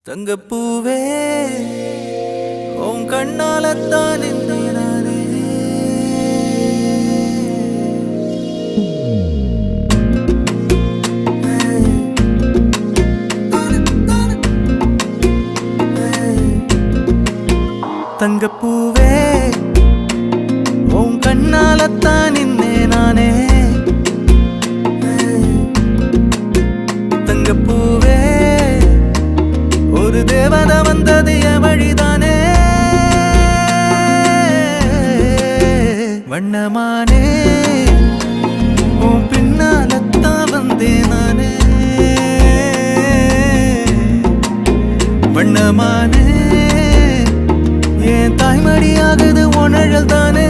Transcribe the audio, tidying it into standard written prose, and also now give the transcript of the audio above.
தங்கப்பூவே உன் கண்ணாலத்தான் நானே தங்கப்பூவே உன் கண்ணாலத்தான் நானே தங்கப்பூவே ஒரு தேவதை வந்தது என் வழிதானே வண்ணமானே உன் பின்னாலத்தான் வந்தேன் நானே வண்ணமானே என் தாய்மடியாகுது உணழல் தானே